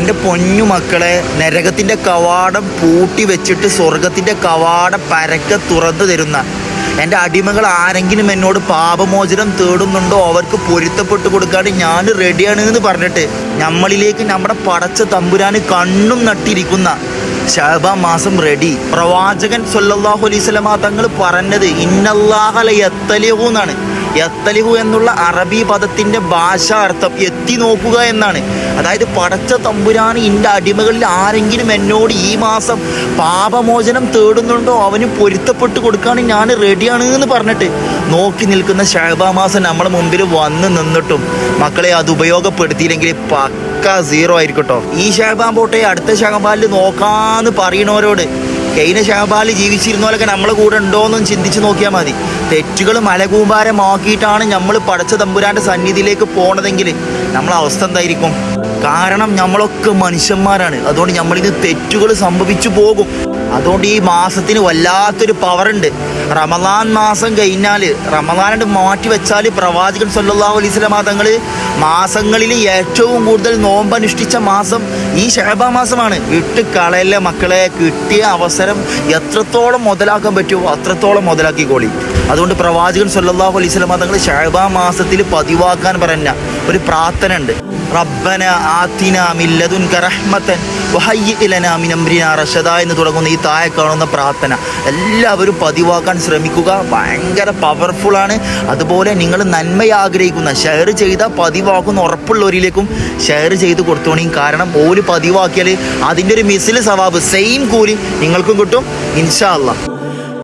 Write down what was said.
എൻ്റെ പൊന്നു മക്കളെ, നരകത്തിൻ്റെ കവാടം പൂട്ടി വെച്ചിട്ട് സ്വർഗത്തിൻ്റെ കവാടം പരക്കെ തുറന്നു തരുന്ന എൻ്റെ അടിമകൾ ആരെങ്കിലും എന്നോട് പാപമോചനം തേടുന്നുണ്ടോ അവർക്ക് പൊരുത്തപ്പെട്ട് കൊടുക്കാണ്ട് ഞാൻ റെഡിയാണ് എന്ന് പറഞ്ഞിട്ട് നമ്മളിലേക്ക് നമ്മുടെ പടച്ച തമ്പുരാന് കണ്ണും നട്ടിരിക്കുന്ന ശഅബാൻ മാസം റെഡി. പ്രവാചകൻ സല്ലല്ലാഹു അലൈഹി വസല്ലമ തങ്ങൾ പറഞ്ഞത് ഇന്നല്ലാഹ ലയത്തലിഹു എന്നാണ്. യത്തലിഹു എന്നുള്ള അറബി പദത്തിൻ്റെ ഭാഷാ അർത്ഥം എത്തി നോക്കുക എന്നാണ്. അതായത് പടച്ച തമ്പുരാന് എൻ്റെ അടിമകളിൽ ആരെങ്കിലും എന്നോട് ഈ മാസം പാപമോചനം തേടുന്നുണ്ടോ അവന് പൊരുത്തപ്പെട്ട് കൊടുക്കാൻ ഞാൻ റെഡിയാണ് എന്ന് പറഞ്ഞിട്ട് നോക്കി നിൽക്കുന്ന ശഅബാൻ മാസം നമ്മളെ മുമ്പിൽ വന്ന് നിന്നിട്ടും മക്കളെ അത് ഉപയോഗപ്പെടുത്തിയില്ലെങ്കിൽ പക്ക സീറോ ആയിരിക്കട്ടോ. ഈ ശഅബാൻ പോട്ടെ, അടുത്ത ശഅബാനിൽ നോക്കാന്ന് പറയണവരോട് കഴിഞ്ഞ ശഅബാനിൽ ജീവിച്ചിരുന്നവരൊക്കെ നമ്മളെ കൂടെ ഉണ്ടോയെന്നും ചിന്തിച്ച് നോക്കിയാൽ മതി. തെറ്റുകൾ മലകൂമ്പാരമാക്കിയിട്ടാണ് നമ്മൾ പടച്ച തമ്പുരാൻ്റെ സന്നിധിയിലേക്ക് പോണതെങ്കിൽ നമ്മളെ അവസ്ഥ എന്തായിരിക്കും? കാരണം നമ്മളൊക്കെ മനുഷ്യന്മാരാണ്. അതുകൊണ്ട് നമ്മളിത് തെറ്റുകൾ സംഭവിച്ചു പോകും. അതുകൊണ്ട് ഈ മാസത്തിന് വല്ലാത്തൊരു പവറുണ്ട്. റമദാൻ മാസം കഴിഞ്ഞാൽ റമദാനായിട്ട് മാറ്റി വെച്ചാൽ പ്രവാചകൻ സല്ലല്ലാഹു അലൈഹി വസല്ലമ തങ്ങൾ മാസങ്ങളിൽ ഏറ്റവും കൂടുതൽ നോമ്പനുഷ്ഠിച്ച മാസം ഈ ശഅബാൻ മാസമാണ്. വിട്ട് കളയല്ലേ മക്കളെ. കിട്ടിയ അവസരം എത്രത്തോളം മുതലാക്കാൻ പറ്റുമോ അത്രത്തോളം മുതലാക്കിക്കോളി. അതുകൊണ്ട് പ്രവാചകൻ സല്ലല്ലാഹു അലൈഹി വസല്ലമ തങ്ങൾ ശഅബാൻ മാസത്തിൽ പതിവാക്കാൻ പറഞ്ഞ ഒരു പ്രാർത്ഥന ഉണ്ട്. റബ്ബന ആതിന മിൻ ലദുൻക റഹ്മതൻ വഹയ്യിഅ ലനാ മിൻ അംരിനാ റശദ എന്ന് തുടങ്ങുന്ന ഈ താഴെ കാണുന്ന പ്രാർത്ഥന എല്ലാവരും പതിവാക്കാൻ ശ്രമിക്കുക. ഭയങ്കര പവർഫുള്ളാണ്. അതുപോലെ നിങ്ങൾ നന്മ ആഗ്രഹിക്കുന്ന ഷെയർ ചെയ്ത പതിവാക്കുന്ന ഉറപ്പുള്ളവരിലേക്കും ഷെയർ ചെയ്ത് കൊടുത്തോണി. കാരണം ഓല് പതിവാക്കിയാൽ അതിൻ്റെ ഒരു മിസിൽ സവാബ് സെയിം കൂലി നിങ്ങൾക്കും കിട്ടും ഇൻഷാ അല്ലാഹ്.